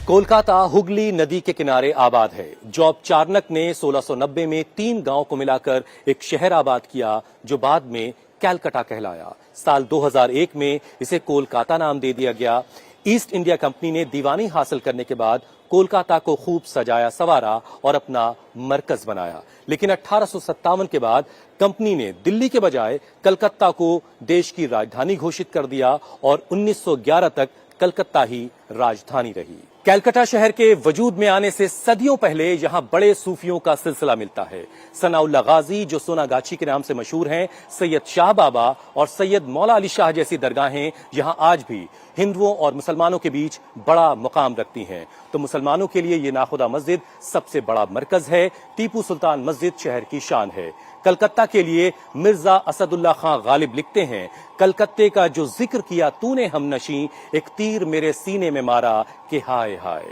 कोलकाता हुगली नदी के किनारे आबाद है। जॉब चार्नक ने 1690 में 3 गांव को मिलाकर एक शहर आबाद किया जो बाद में कैलकाटा कहलाया। साल 2001 में इसे कोलकाता नाम दे दिया गया। ईस्ट इंडिया कंपनी ने दीवानी हासिल करने के बाद कोलकाता को खूब सजाया संवारा और अपना मरकज बनाया, लेकिन 1857 के बाद कंपनी ने दिल्ली के बजाय कलकत्ता को देश की राजधानी घोषित कर दिया और 1911 तक कलकत्ता ही राजधानी रही। कैलकाटा शहर के वजूद में आने से सदियों पहले यहां बड़े सूफियों का सिलसिला मिलता है। सनाउल्लाह गाजी जो सोनागाछी के नाम से मशहूर हैं, सैयद शाह बाबा और सैयद मौला अली शाह जैसी दरगाहें यहां आज भी हिंदुओं और मुसलमानों के बीच बड़ा मुकाम रखती हैं। तो मुसलमानों के लिए ये नाखुदा मस्जिद सबसे बड़ा मरकज है। टीपू सुल्तान मस्जिद शहर की शान है। कलकत्ता के लिए मिर्जा असदुल्ला खां गालिब लिखते हैं, कलकत्ते का जो जिक्र किया तूने हमनशी, एक तीर मेरे सीने में मारा कि हाय हाय।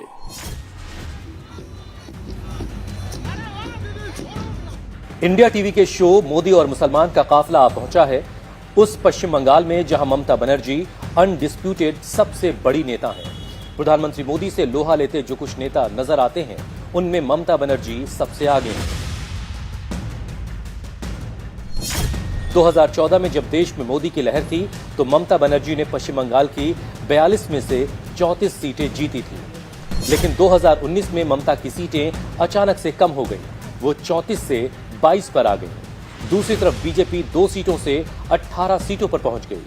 इंडिया टीवी के शो मोदी और मुसलमान का काफिला पहुंचा है उस पश्चिम बंगाल में जहां ममता बनर्जी अनडिस्प्यूटेड सबसे बड़ी नेता हैं। प्रधानमंत्री मोदी से लोहा लेते जो कुछ नेता नजर आते हैं उनमें ममता बनर्जी सबसे आगे हैं। 2014 में जब देश में मोदी की लहर थी तो ममता बनर्जी ने पश्चिम बंगाल की 42 में से 34 सीटें जीती थी, लेकिन 2019 में ममता की सीटें अचानक से कम हो गई। वो 34 से 22 पर आ गई। दूसरी तरफ बीजेपी 2 सीटों से 18 सीटों पर पहुंच गई।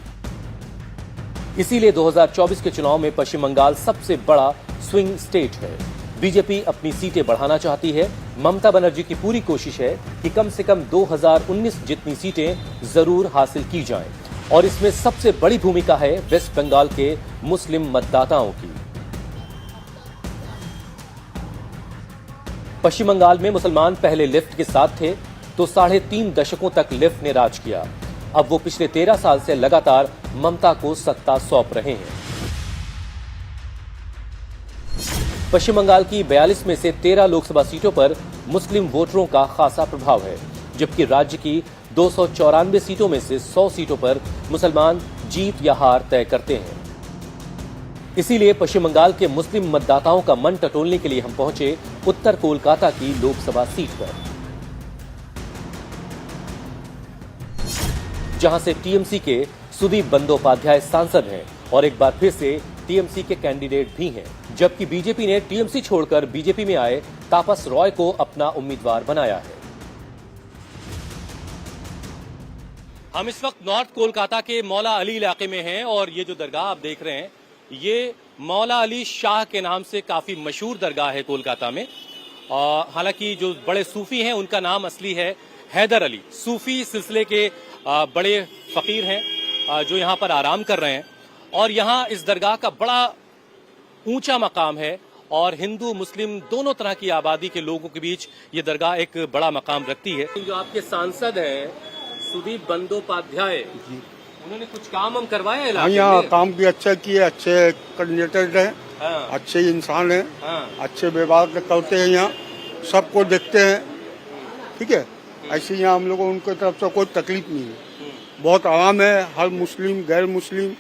इसीलिए 2024 के चुनाव में पश्चिम बंगाल सबसे बड़ा स्विंग स्टेट है। बीजेपी अपनी सीटें बढ़ाना चाहती है। ममता बनर्जी की पूरी कोशिश है कि कम से कम 2019 जितनी सीटें जरूर हासिल की जाएं, और इसमें सबसे बड़ी भूमिका है वेस्ट बंगाल के मुस्लिम मतदाताओं की। पश्चिम बंगाल में मुसलमान पहले लेफ्ट के साथ थे तो 3.5 दशकों तक लेफ्ट ने राज किया। अब वो पिछले 13 साल से लगातार ममता को सत्ता सौंप रहे हैं। पश्चिम बंगाल की 42 में से 13 लोकसभा सीटों पर मुस्लिम वोटरों का खासा प्रभाव है, जबकि राज्य की 294 सीटों में से 100 सीटों पर मुसलमान जीत या हार तय करते हैं। इसीलिए पश्चिम बंगाल के मुस्लिम मतदाताओं का मन टटोलने के लिए हम पहुंचे उत्तर कोलकाता की लोकसभा सीट पर, जहां से टीएमसी के सुदीप बंदोपाध्याय सांसद हैं और एक बार फिर से टीएमसी के कैंडिडेट भी हैं, जबकि बीजेपी ने टीएमसी छोड़कर बीजेपी में आए तापस रॉय को अपना उम्मीदवार बनाया है। हम इस वक्त नॉर्थ कोलकाता के मौला अली इलाके में हैं और ये जो दरगाह आप देख रहे हैं ये मौला अली शाह के नाम से काफी मशहूर दरगाह है कोलकाता में। हालांकि जो बड़े सूफी हैं उनका नाम असली है हैदर अली। सूफी सिलसिले के बड़े फकीर हैं जो यहाँ पर आराम कर रहे हैं, और यहाँ इस दरगाह का बड़ा ऊंचा मकाम है और हिंदू मुस्लिम दोनों तरह की आबादी के लोगों के बीच ये दरगाह एक बड़ा मकाम रखती है। जो आपके सांसद हैं सुदीप बंदोपाध्याय, उन्होंने कुछ काम हम करवाया इलाके में? यहाँ काम भी अच्छा किए, अच्छे कैंडिडेट हैं। हाँ। अच्छे इंसान हैं। हाँ। अच्छे व्यवहार करते हैं, यहाँ सबको देखते हैं। ठीक है, ऐसे यहाँ हम लोगों उनकी तरफ से कोई तकलीफ नहीं है। बहुत आराम है, हर मुस्लिम गैर मुस्लिम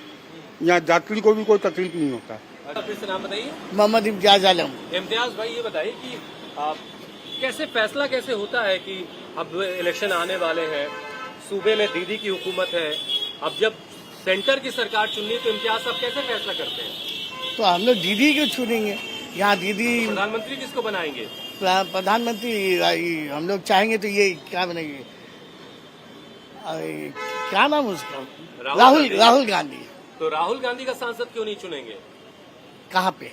यहाँ यात्री को भी कोई तकलीफ नहीं होता है। फिर से नाम बताइए। मोहम्मद इम्तियाज आलम। इम्तियाज भाई, ये बताइए कि कैसे फैसला कैसे होता है कि अब इलेक्शन आने वाले हैं, सूबे में दीदी की हुकूमत है, अब जब सेंटर की सरकार चुननी तो इम्तियाज साहब कैसे फैसला करते हैं? तो हम लोग दीदी को चुनेंगे। यहाँ दीदी प्रधानमंत्री किसको बनाएंगे? प्रधानमंत्री हम लोग चाहेंगे तो ये क्या बनेंगे, क्या नाम उसका, राहुल गांधी। तो राहुल गांधी का सांसद क्यों नहीं चुनेंगे? कहाँ पे?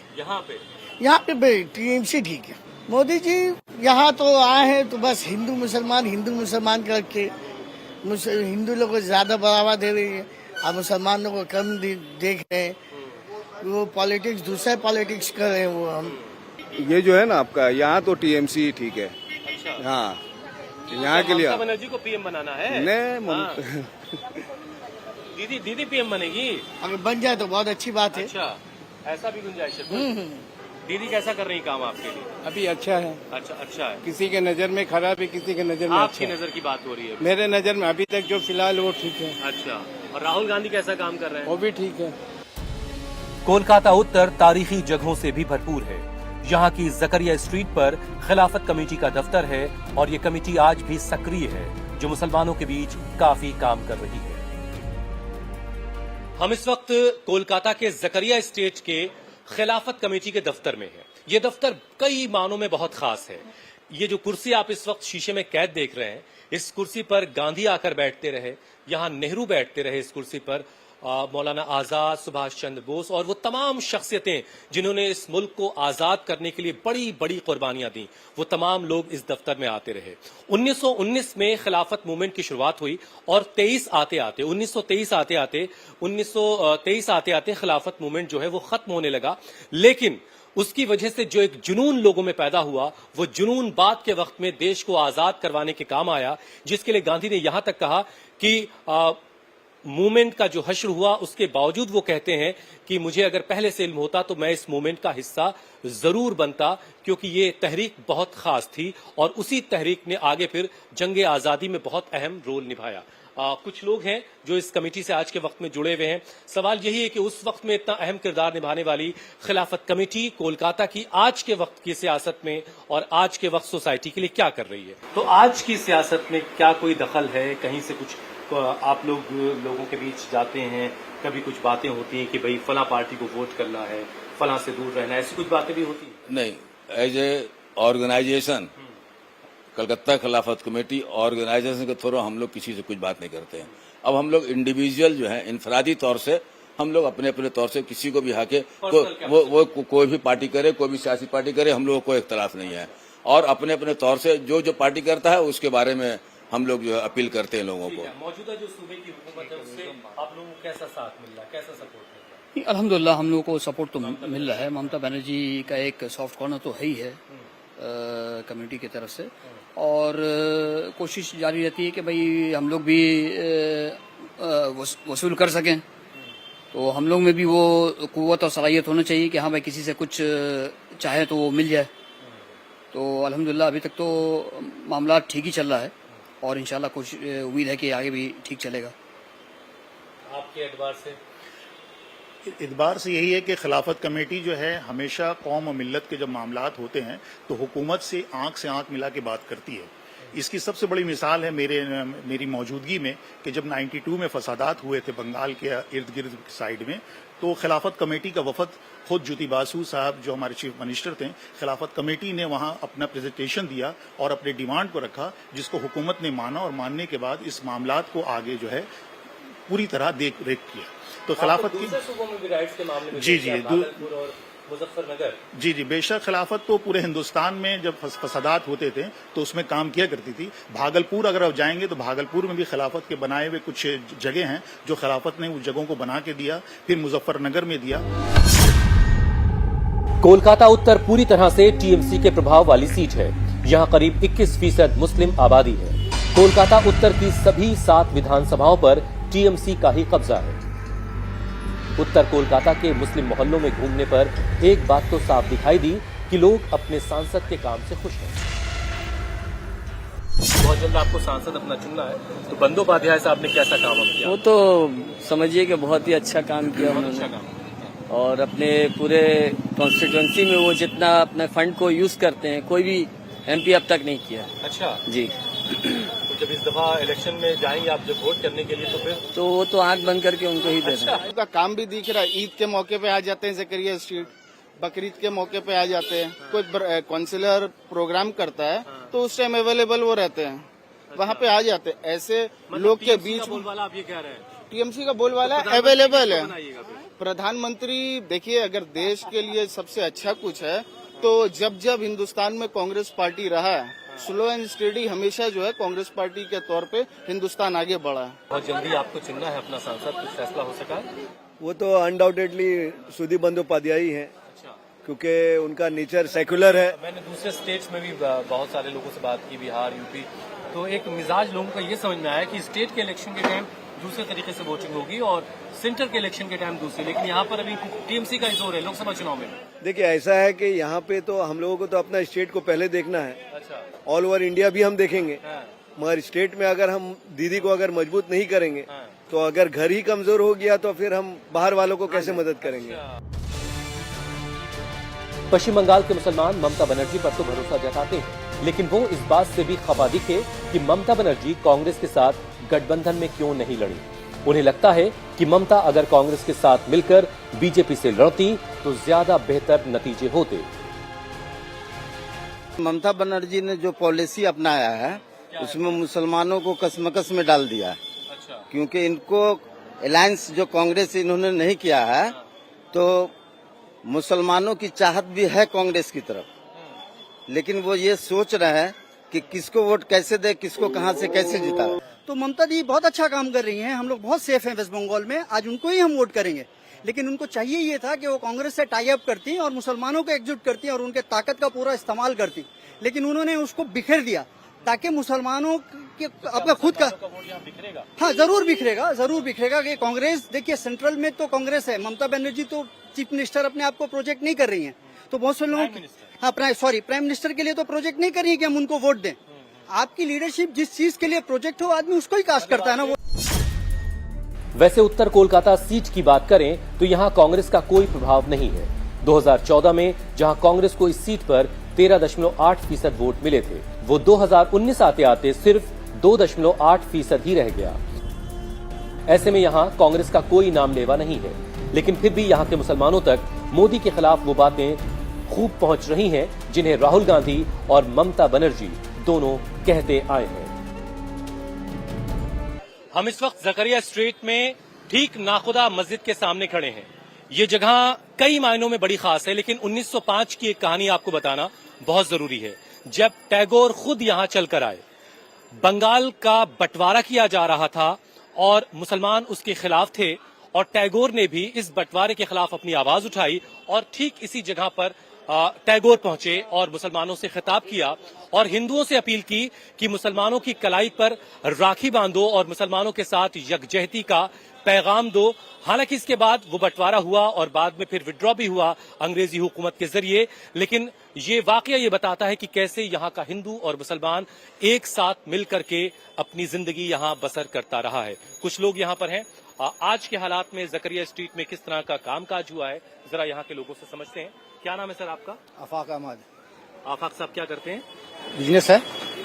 यहाँ पे टीएमसी ठीक है। मोदी जी यहाँ तो आए हैं तो बस हिंदू मुसलमान करके हिंदू लोगों को ज्यादा बढ़ावा दे रही है और मुसलमान लोगों को कम देख रहे हैं। वो पॉलिटिक्स, दूसरा पॉलिटिक्स कर रहे हैं वो। हम ये जो है ना आपका यहाँ तो टीएमसी ठीक है। अच्छा। हाँ, यहाँ के लिए ममता बनर्जी को पीएम बनाना है। नहीं, दीदी पीएम बनेगी। अगर बन जाए तो बहुत अच्छी बात है। अच्छा, ऐसा भी गुंजाइश है। दीदी कैसा कर रही काम आपके लिए? अभी अच्छा है। अच्छा है। किसी के नजर में खराब है, किसी के नजर में आपकी अच्छा। नजर की बात हो रही है? मेरे नजर में अभी तक जो फिलहाल वो ठीक है। अच्छा, और राहुल गांधी कैसा काम कर रहे हैं? वो भी ठीक है। कोलकाता उत्तर तारीखी जगहों से भी भरपूर है। यहाँ की जकरिया स्ट्रीट पर खिलाफत कमेटी का दफ्तर है और ये कमेटी आज भी सक्रिय है, जो मुसलमानों के बीच काफी काम कर रही है। हम इस वक्त कोलकाता के जकरिया स्ट्रीट के खिलाफत कमेटी के दफ्तर में हैं। ये दफ्तर कई मानों में बहुत खास है। ये जो कुर्सी आप इस वक्त शीशे में कैद देख रहे हैं, इस कुर्सी पर गांधी आकर बैठते रहे, यहां नेहरू बैठते रहे इस कुर्सी पर, मौलाना आजाद, सुभाष चंद्र बोस और वो तमाम शख्सियतें जिन्होंने इस मुल्क को आजाद करने के लिए बड़ी बड़ी कुर्बानियां दी, वो तमाम लोग इस दफ्तर में आते रहे। 1919 में खिलाफत मूवमेंट की शुरुआत हुई और 1923 आते आते खिलाफत मूवमेंट जो है वो खत्म होने लगा। लेकिन उसकी वजह से जो एक जुनून लोगों में पैदा हुआ, वो जुनून बाद के वक्त में देश को आजाद करवाने के काम आया, जिसके लिए गांधी ने यहां तक कहा कि मूवमेंट का जो हश्र हुआ उसके बावजूद वो कहते हैं कि मुझे अगर पहले से इल्म होता तो मैं इस मूवमेंट का हिस्सा जरूर बनता, क्योंकि ये तहरीक बहुत खास थी और उसी तहरीक ने आगे फिर जंगे आजादी में बहुत अहम रोल निभाया। कुछ लोग हैं जो इस कमेटी से आज के वक्त में जुड़े हुए हैं। सवाल यही है कि उस वक्त में इतना अहम किरदार निभाने वाली खिलाफत कमेटी कोलकाता की आज के वक्त की सियासत में और आज के वक्त सोसाइटी के लिए क्या कर रही है। तो आज की सियासत में क्या कोई दखल है? कहीं से कुछ आप लोगों के बीच जाते हैं, कभी कुछ बातें होती हैं कि भाई फला पार्टी को वोट करना है, फला से दूर रहना है, ऐसी कुछ बातें भी होती हैं? नहीं, एज ए ऑर्गेनाइजेशन कलकत्ता खिलाफत कमेटी ऑर्गेनाइजेशन के थ्रू हम लोग किसी से कुछ बात नहीं करते हैं। अब हम लोग इंडिविजुअल जो है, इनफरादी तौर से हम लोग अपने अपने तौर से किसी को भी आके वो कोई भी पार्टी करे, कोई भी सियासी पार्टी करे, हम लोगों को कोई इख्तलाफ नहीं है। और अपने अपने तौर से जो पार्टी करता है उसके बारे में हम लोग जो है अपील करते हैं लोगों को। मौजूदा जो सूबे की हुकूमत है उससे आप लोगों को कैसा साथ मिल रहा है, कैसा सपोर्ट मिल रहा है? अल्हम्दुलिल्लाह हम लोगों को सपोर्ट तो मिल रहा है। ममता बनर्जी का एक सॉफ्ट कॉर्नर तो है ही है कम्युनिटी की तरफ से, और कोशिश जारी रहती है कि भाई हम लोग भी वसूल कर सकें। तो हम लोग में भी वो कुव्वत और सलाहियत होना चाहिए कि हाँ भाई किसी से कुछ चाहे तो वो मिल जाए। तो अल्हम्दुलिल्लाह अभी तक तो मामला ठीक ही चल रहा है और इंशाल्लाह कुछ उम्मीद है कि आगे भी ठीक चलेगा। आपके एतबार से? इतबार से यही है कि खिलाफत कमेटी जो है हमेशा कौम और मिल्लत के जब मामलात होते हैं तो हुकूमत से आंख मिला के बात करती है। इसकी सबसे बड़ी मिसाल है मेरी मौजूदगी में कि जब 92 में फसादात हुए थे बंगाल के इर्द गिर्द साइड में, तो खिलाफत कमेटी का वफद खुद ज्योति बासु साहब जो हमारे चीफ मिनिस्टर थे, खिलाफत कमेटी ने वहां अपना प्रेजेंटेशन दिया और अपने डिमांड को रखा, जिसको हुकूमत ने माना और मानने के बाद इस मामलात को आगे जो है पूरी तरह देख रेख किया। तो खिलाफत की सूबों में भी राइट्स के मामले में जी भागलपुर और मुजफ्फरनगर जी बेशक खिलाफत तो पूरे हिंदुस्तान में जब फसादात होते थे तो उसमें काम किया करती थी। भागलपुर अगर आप जाएंगे तो भागलपुर में भी खिलाफत के बनाए हुए कुछ जगह हैं जो खिलाफत ने उस जगहों को बना के दिया, फिर मुजफ्फरनगर में दिया। कोलकाता उत्तर पूरी तरह से टीएमसी के प्रभाव वाली सीट है। यहाँ करीब 21% मुस्लिम आबादी है। कोलकाता उत्तर की सभी 7 विधानसभाओं पर टीएमसी का ही कब्जा है। उत्तर कोलकाता के मुस्लिम मोहल्लों में घूमने पर एक बात तो साफ दिखाई दी कि लोग अपने सांसद के काम से खुश हैं। बहुत जल्द आपको सांसद अपना चुनना है, तो बंदोपाध्याय साहब ने कैसा काम किया? वो तो समझिए कि बहुत ही अच्छा काम किया उन्होंने, और अपने पूरे कॉन्स्टिट्यूएंसी में वो जितना अपने फंड को यूज करते हैं कोई भी एमपी अब तक नहीं किया। अच्छा जी। तो जब इस दफा इलेक्शन में जाएंगे आप जब वोट करने के लिए, तो फिर तो वो तो आंख बंद करके उनको ही दे दें। उनका काम भी दिख रहा है। ईद के मौके पे आ जाते हैं जकरिया स्ट्रीट, बकरीद के मौके पे आ जाते हैं। कोई काउंसिलर प्रोग्राम करता है तो उस टाइम अवेलेबल वो रहते हैं, वहाँ पे आ जाते हैं। ऐसे लोग के बीच बोलबाला आप ये कह रहे हैं? टीएमसी का बोलबाला अवेलेबल है। प्रधानमंत्री देखिए, अगर देश के लिए सबसे अच्छा कुछ है तो जब हिंदुस्तान में कांग्रेस पार्टी रहा है, स्लो एंड स्टेडी हमेशा जो है कांग्रेस पार्टी के तौर पे हिंदुस्तान आगे बढ़ा है। बहुत जल्दी आपको चुनना है अपना सांसद, कुछ फैसला हो सका है? वो तो अनडाउटेडली सुदीप बंदोपाध्याय ही है, अच्छा, क्योंकि उनका नेचर सेकुलर है। मैंने दूसरे स्टेट्स में भी बहुत सारे लोगों से बात की, बिहार, यूपी, तो एक मिजाज लोगों का ये समझ में आया कि स्टेट के इलेक्शन के टाइम दूसरे तरीके से वोटिंग होगी और सेंटर के इलेक्शन के टाइम दूसरी, लेकिन यहाँ पर अभी टीएमसी का ही जोर है लोकसभा चुनाव में। देखिए ऐसा है कि यहाँ पे तो हम लोगों को तो अपना स्टेट को पहले देखना है। अच्छा, ऑल ओवर इंडिया भी हम देखेंगे, हाँ, मगर स्टेट में अगर हम दीदी को अगर मजबूत नहीं करेंगे हाँ, तो अगर घर ही कमजोर हो गया तो फिर हम बाहर वालों को कैसे मदद करेंगे। पश्चिम बंगाल के मुसलमान ममता बनर्जी पर तो भरोसा जताते हैं, लेकिन वो इस बात से भी खफा दिखे कि ममता बनर्जी कांग्रेस के साथ गठबंधन में क्यों नहीं लड़ी। उन्हें लगता है कि ममता अगर कांग्रेस के साथ मिलकर बीजेपी से लड़ती तो ज्यादा बेहतर नतीजे होते। ममता बनर्जी ने जो पॉलिसी अपनाया है उसमें मुसलमानों को कसमकस में डाल दिया है। क्योंकि इनको अलायंस जो कांग्रेस इन्होंने नहीं किया है तो मुसलमानों की चाहत भी है कांग्रेस की तरफ, लेकिन वो ये सोच रहे हैं कि किसको वोट कैसे दे, किसको कहां से कैसे जिता। तो ममता जी बहुत अच्छा काम कर रही हैं, हम लोग बहुत सेफ हैं वेस्ट बंगाल में, आज उनको ही हम वोट करेंगे। लेकिन उनको चाहिए ये था कि वो कांग्रेस से टाई अप करती और मुसलमानों को एकजुट करती और उनके ताकत का पूरा इस्तेमाल करती, लेकिन उन्होंने उसको बिखेर दिया ताकि मुसलमानों के अपना खुद का हाँ जरूर बिखरेगा कि कांग्रेस, देखिए सेंट्रल में तो कांग्रेस है, ममता बनर्जी तो चीफ मिनिस्टर अपने आप को प्रोजेक्ट नहीं कर रही हैं, तो बहुत से लोग प्राइम मिनिस्टर के लिए तो प्रोजेक्ट नहीं कर रही है कि हम उनको वोट दें। आपकी लीडरशिप जिस चीज के लिए प्रोजेक्ट हो आदमी उसको ही कास्ट करता है ना। वो वैसे उत्तर कोलकाता सीट की बात करें तो यहां कांग्रेस का कोई प्रभाव नहीं है। 2014 में जहां कांग्रेस को इस सीट पर 13.8% वोट मिले थे, वो 2019 आते आते सिर्फ 2.8% ही रह गया। ऐसे में यहां कांग्रेस का कोई नामलेवा नहीं है, लेकिन फिर भी यहां के मुसलमानों तक मोदी के खिलाफ वो बातें खूब पहुंच रही हैं जिन्हें राहुल गांधी और ममता बनर्जी दोनों कहते आए हैं। हम इस वक्त जकरिया स्ट्रीट में ठीक नाखुदा मस्जिद के सामने खड़े हैं। ये जगह कई मायनों में बड़ी खास है, लेकिन 1905 की एक कहानी आपको बताना बहुत जरूरी है। जब टैगोर खुद यहां चलकर आए, बंगाल का बंटवारा किया जा रहा था और मुसलमान उसके खिलाफ थे, और टैगोर ने भी इस बंटवारे के खिलाफ अपनी आवाज उठाई और ठीक इसी जगह पर टैगोर पहुंचे और मुसलमानों से खिताब किया और हिंदुओं से अपील की कि मुसलमानों की कलाई पर राखी बांधो और मुसलमानों के साथ यकजहती का पैगाम दो। हालांकि इसके बाद वो बंटवारा हुआ और बाद में फिर विड्रॉ भी हुआ अंग्रेजी हुकूमत के जरिए, लेकिन ये वाकया ये बताता है कि कैसे यहाँ का हिंदू और मुसलमान एक साथ मिलकर के अपनी जिंदगी यहाँ बसर करता रहा है। कुछ लोग यहाँ पर हैं। आज के हालात में जकरिया स्ट्रीट में किस तरह का कामकाज हुआ है, जरा यहाँ के लोगों से समझते हैं। क्या नाम है सर आपका? आफाक अहमद। आफाक साहब क्या करते हैं? बिजनेस है।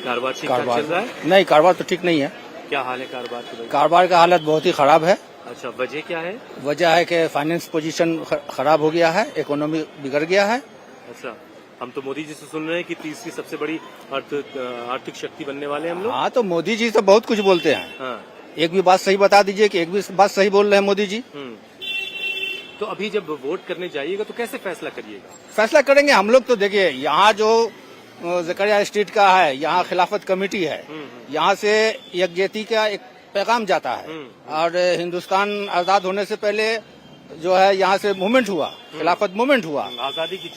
कारोबार ठीक ठाक चल रहा है? नहीं, कारोबार तो ठीक नहीं है। क्या हाल है कारोबार की? कारोबार का हालत बहुत ही खराब है। अच्छा, वजह क्या है? वजह है कि फाइनेंस पोजीशन खराब हो गया है, इकोनॉमी बिगड़ गया है। अच्छा, हम तो मोदी जी से सुन रहे हैं कि तीसरी सबसे बड़ी आर्थिक शक्ति बनने वाले हम लोग। हाँ, तो मोदी जी तो बहुत कुछ बोलते हैं। हाँ। एक भी बात सही बता दीजिए कि एक भी बात सही बोल रहे हैं मोदी जी। तो अभी जब वोट करने जाइएगा तो कैसे फैसला करिएगा? फैसला करेंगे हम लोग। तो देखिए, यहाँ जो जकरिया स्ट्रीट का है, यहाँ खिलाफत कमेटी है, यहाँ से यकजहती का एक पैगाम जाता है और हिंदुस्तान आजाद होने से पहले जो है यहाँ से मूवमेंट हुआ, खिलाफत मूवमेंट हुआ, आजादी की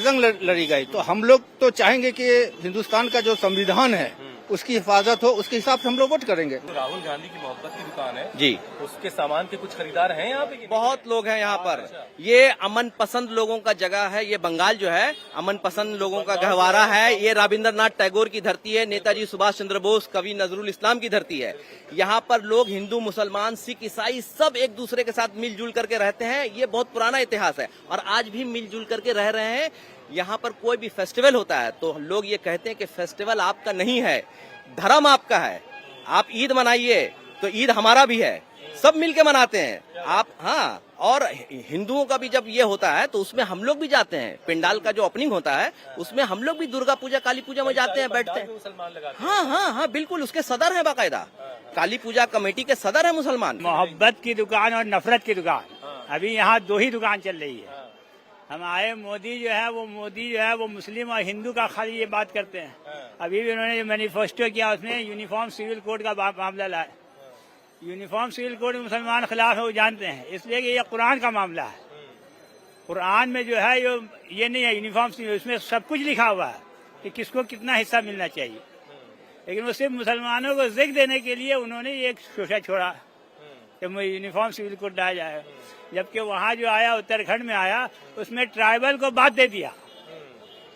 जंग लड़ी गई। तो हम लोग तो चाहेंगे कि हिंदुस्तान का जो संविधान है उसकी हिफाजत हो, उसके हिसाब से हम लोग वोट करेंगे। तो राहुल गांधी की मोहब्बत की दुकान है जी, उसके सामान के कुछ खरीदार हैं यहाँ पे? बहुत लोग हैं यहाँ पर। ये अमन पसंद लोगों का जगह है। ये बंगाल जो है अमन पसंद लोगों का गहवारा है। ये रविंद्रनाथ टैगोर की धरती है, नेताजी सुभाष चंद्र बोस, कवि नजरुल इस्लाम की धरती है। यहाँ पर लोग हिंदू, मुसलमान, सिख, ईसाई सब एक दूसरे के साथ मिलजुल करके रहते हैं। ये बहुत पुराना इतिहास है और आज भी मिलजुल करके रह रहे हैं। यहाँ पर कोई भी फेस्टिवल होता है तो लोग ये कहते हैं कि फेस्टिवल आपका नहीं है, धर्म आपका है। आप ईद मनाइए तो ईद हमारा भी है, सब मिलके मनाते हैं आप। हाँ, और हिंदुओं का भी जब ये होता है तो उसमें हम लोग भी जाते हैं। पिंडाल का जो ओपनिंग होता है उसमें हम लोग भी दुर्गा पूजा, काली पूजा में जाते हैं, बैठते हैं। हाँ, बिल्कुल, उसके सदर है बाकायदा। काली पूजा कमेटी के सदर है मुसलमान। मोहब्बत की दुकान और नफरत की दुकान, अभी यहाँ दो ही दुकान चल रही है। हम आए, मोदी जो है वो मुस्लिम और हिंदू का खाली ये बात करते हैं। अभी भी उन्होंने जो मैनिफेस्टो किया उसमें यूनिफॉर्म सिविल कोड का मामला लाए। यूनिफॉर्म सिविल कोड मुसलमान खिलाफ है, वो जानते हैं, इसलिए कि ये कुरान का मामला है। कुरान में जो है ये नहीं है यूनिफॉर्म सिविल, उसमें सब कुछ लिखा हुआ है कि किसको कितना हिस्सा मिलना चाहिए, लेकिन वो सिर्फ मुसलमानों को जिक्र देने के लिए उन्होंने ये शोषा छोड़ा कि यूनिफॉर्म सिविल कोड डाला जाए। जबकि वहाँ जो आया, उत्तराखंड में आया, उसमें ट्राइबल को बात दे दिया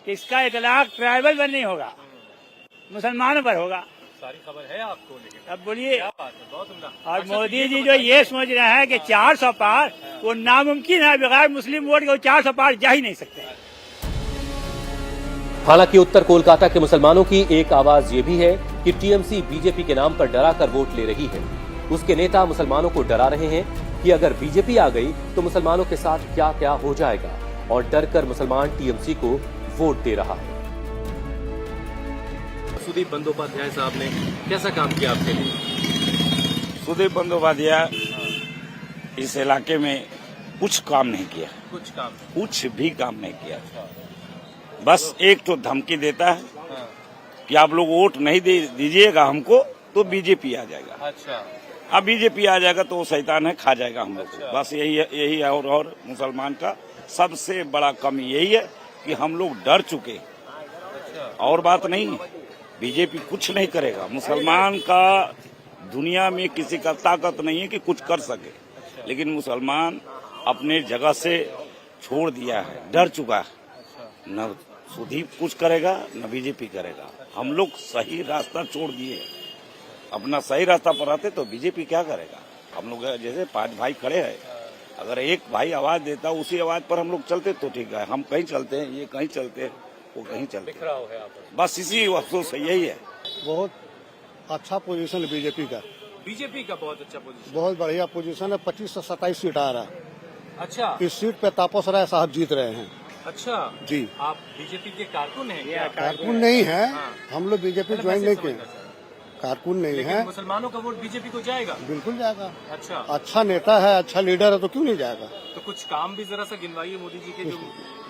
कि इसका इतलाक ट्राइबल पर नहीं होगा, मुसलमानों पर होगा। सारी खबर है आपको, लेकिन अब बोलिए। क्या बात है, बहुत उम्दा। और अच्छा, मोदी जी जो ये समझ रहे हैं कि 400 पार, वो नामुमकिन है। बगैर मुस्लिम वोट के वो 400 पार जा ही नहीं सकते। हालांकि उत्तर कोलकाता के मुसलमानों की एक आवाज ये भी है कि टीएमसी बीजेपी के नाम पर डराकर वोट ले रही है। उसके नेता मुसलमानों को डरा रहे हैं कि अगर बीजेपी आ गई तो मुसलमानों के साथ क्या क्या हो जाएगा, और डर कर मुसलमान टीएमसी को वोट दे रहा है। सुदीप बंदोपाध्याय साहब ने कैसा काम किया आपके लिए? सुदीप बंदोपाध्याय इस इलाके में कुछ काम नहीं किया, कुछ भी काम नहीं किया। बस एक तो धमकी देता है कि आप लोग वोट नहीं दीजिएगा हमको तो बीजेपी आ जाएगा। अच्छा, अब बीजेपी आ जाएगा तो वो शैतान है, खा जाएगा हम लोग को। बस यही है। और मुसलमान का सबसे बड़ा कमी यही है कि हम लोग डर चुके, और बात नहीं। बीजेपी कुछ नहीं करेगा। मुसलमान का दुनिया में किसी का ताकत नहीं है कि कुछ कर सके, लेकिन मुसलमान अपने जगह से छोड़ दिया है, डर चुका है। न सुदीप कुछ करेगा न बीजेपी करेगा। हम लोग सही रास्ता छोड़ दिए, अपना सही रास्ता पर आते तो बीजेपी क्या करेगा। हम लोग जैसे 5 भाई खड़े हैं, अगर एक भाई आवाज देता उसी आवाज पर हम लोग चलते तो ठीक है। हम कहीं चलते हैं, ये कहीं चलते हैं, वो कहीं चलते हैं। बस इसी अफसोस है, यही है। बहुत अच्छा पोजीशन है बीजेपी का बहुत अच्छा पोजीशन, बहुत बढ़िया पोजीशन है। 25 से 27 सीट आ रहा है। अच्छा, इस सीट पे तापस राय साहब जीत रहे हैं। अच्छा जी, आप बीजेपी के कारकुन हैं क्या? कारकुन नहीं है, हम लोग बीजेपी ज्वाइन नहीं किए, कारकुन नहीं है। मुसलमानों का वोट बीजेपी को जाएगा? बिल्कुल जाएगा। अच्छा, अच्छा नेता है, अच्छा लीडर है, तो क्यों नहीं जाएगा। तो कुछ काम भी जरा सा गिनवाइए मोदी जी के, जो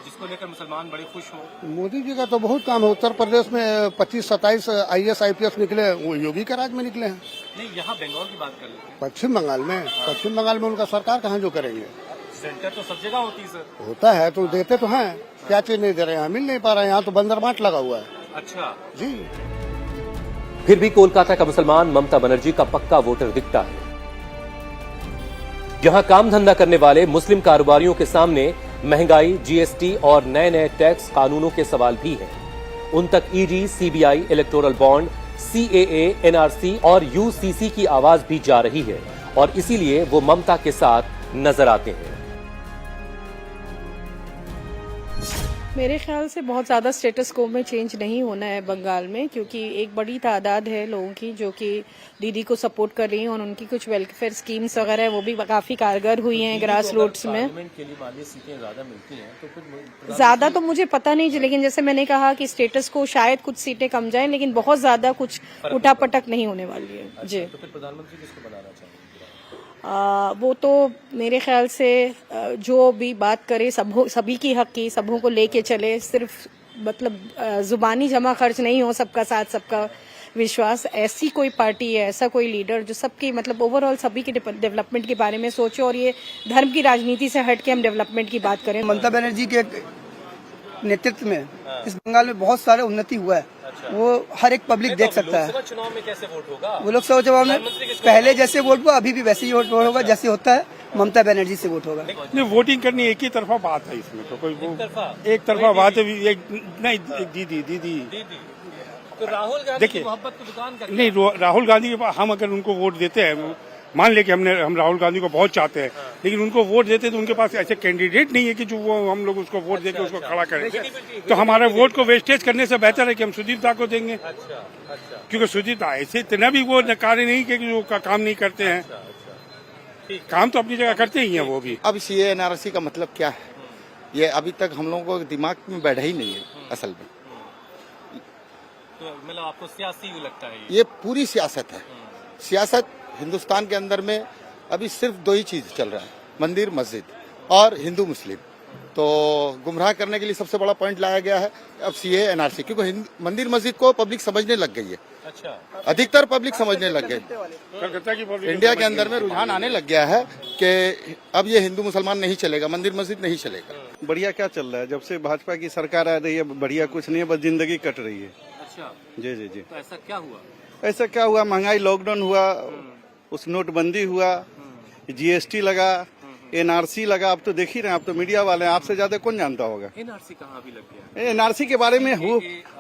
जिसको लेकर मुसलमान बड़े खुश हो। मोदी जी का तो बहुत काम है। उत्तर प्रदेश में 25-27 IAS IPS निकले, वो योगी के राज में निकले हैं। नहीं, यहाँ बंगाल की बात कर लेते हैं। पश्चिम बंगाल में उनका सरकार कहाँ जो करेंगे। सेंटर तो सब जगह होती है सर। होता है तो देते तो हैं, क्या चीज नहीं दे रहे हैं, मिल नहीं पा रहा है। यहाँ तो बंदर बाट लगा हुआ है। अच्छा जी। फिर भी कोलकाता का मुसलमान ममता बनर्जी का पक्का वोटर दिखता है। यहां काम धंधा करने वाले मुस्लिम कारोबारियों के सामने महंगाई, जीएसटी और नए नए टैक्स कानूनों के सवाल भी हैं। उन तक ED, CBI, electoral bond, CAA, NRC और UCC की आवाज भी जा रही है, और इसीलिए वो ममता के साथ नजर आते हैं। मेरे ख्याल से बहुत ज़्यादा स्टेटस को में चेंज नहीं होना है बंगाल में, क्योंकि एक बड़ी तादाद है लोगों की जो कि दीदी को सपोर्ट कर रही हैं, और उनकी कुछ वेलफेयर स्कीम्स वगैरह है वो भी काफ़ी कारगर हुई हैं ग्रास रूट्स में। के लिए मान लीजिए सीटें ज्यादा मिलती हैं तो फिर ज़्यादा तो मुझे पता नहीं, लेकिन जैसे मैंने कहा कि स्टेटस को शायद कुछ सीटें कम जाएं, लेकिन बहुत ज़्यादा कुछ उठापटक नहीं होने वाली है। जी, तो फिर प्रधानमंत्री किसको बनाना चाहिए? वो तो मेरे ख्याल से जो भी बात करे सभी की हक की, सबों को लेके चले, सिर्फ मतलब जुबानी जमा खर्च नहीं हो, सबका साथ सबका विश्वास। ऐसी कोई पार्टी है, ऐसा कोई लीडर जो सबकी मतलब ओवरऑल सभी के डेवलपमेंट के बारे में सोचे, और ये धर्म की राजनीति से हट के हम डेवलपमेंट की बात करें। ममता बनर्जी के नेतृत्व में इस बंगाल में बहुत सारे उन्नति हुआ है। वो हर एक पब्लिक देख सकता है। चुनाव में कैसे वोट होगा? वो लोकसभा चुनाव में पहले जैसे वोट हुआ, अभी भी वैसे ही वोट होगा जैसे होता है। ममता बनर्जी से वोट होगा। नहीं, वोटिंग करनी एक ही तरफा बात है, इसमें तो कोई एक तरफा बात है। नहीं, दीदी तो राहुल गांधी देखिए, मोहब्बत की दुकान का नहीं, राहुल गांधी हम अगर उनको वोट देते हैं, मान ले कि हम राहुल गांधी को बहुत चाहते हैं, लेकिन उनको वोट देते तो उनके पास ऐसे कैंडिडेट नहीं है कि जो वो हम लोग उसको वोट देकर उसको खड़ा करें। तो हमारे वोट को वेस्टेज करने से बेहतर है कि हम सुदीप दा को देंगे। क्योंकि सुदीप दा ऐसे इतना भी वो नकारे नहीं कि वो काम नहीं करते हैं, काम तो अपनी जगह करते ही हैं वो भी। अब CAA NRC का मतलब क्या है, ये अभी तक हम लोगों को दिमाग में बैठा ही नहीं है असल में। तो मतलब आपको सियासी लगता है ये पूरी सियासत है। सियासत हिंदुस्तान के अंदर में अभी सिर्फ 2 ही चीज चल रहा है, मंदिर मस्जिद और हिंदू मुस्लिम। तो गुमराह करने के लिए सबसे बड़ा पॉइंट लाया गया है अब CAA NRC, क्योंकि मंदिर मस्जिद को पब्लिक समझने लग गई है। अच्छा, अधिकतर पब्लिक समझने लग गई। इंडिया के अंदर में रुझान आने लग गया है कि अब ये हिंदू मुसलमान नहीं चलेगा, मंदिर मस्जिद नहीं चलेगा। बढ़िया क्या चल रहा है, जब से भाजपा की सरकार आ रही है बढ़िया कुछ नहीं है, बस जिंदगी कट रही है। अच्छा जी। तो ऐसा क्या हुआ? ऐसा क्या हुआ, महंगाई, लॉकडाउन हुआ, उस नोटबंदी हुआ, GST लगा, एनआरसी लगा, आप तो देख ही रहे हैं, आप तो मीडिया वाले हैं, आपसे ज्यादा कौन जानता होगा। एनआरसी कहाँ भी लग गया? एनआरसी के बारे में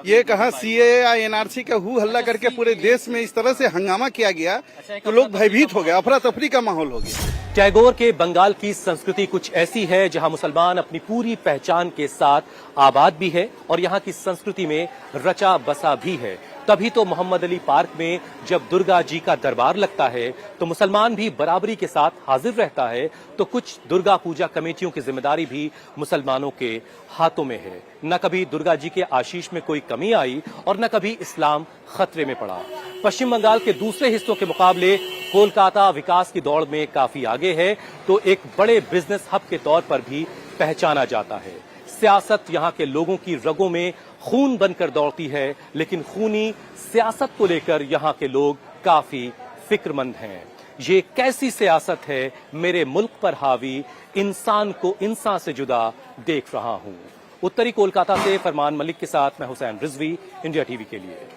ये कहा सीए या एनआरसी का हल्ला करके पूरे देश में इस तरह से हंगामा किया गया तो लोग भयभीत हो गए, अफरा तफरी का माहौल हो गया। टैगोर के बंगाल की संस्कृति कुछ ऐसी है जहां मुसलमान अपनी पूरी पहचान के साथ आबाद भी है और यहां की संस्कृति में रचा बसा भी है। तभी तो मोहम्मद अली पार्क में जब दुर्गा जी का दरबार लगता है तो मुसलमान भी बराबरी के साथ हाजिर रहता है, तो कुछ दुर्गा पूजा कमेटियों की जिम्मेदारी भी मुसलमानों के हाथों में है। न कभी दुर्गा जी के आशीष में कोई कमी आई और न कभी इस्लाम खतरे में पड़ा। पश्चिम बंगाल के दूसरे हिस्सों के मुकाबले कोलकाता विकास की दौड़ में काफी आगे है, तो एक बड़े बिजनेस हब के तौर पर भी पहचाना जाता है। सियासत यहाँ के लोगों की रगों में खून बनकर दौड़ती है, लेकिन खूनी सियासत को लेकर यहाँ के लोग काफी फिक्रमंद हैं। ये कैसी सियासत है मेरे मुल्क पर हावी, इंसान को इंसान से जुदा देख रहा हूँ। उत्तरी कोलकाता से फरमान मलिक के साथ मैं हुसैन रिजवी, इंडिया टीवी के लिए।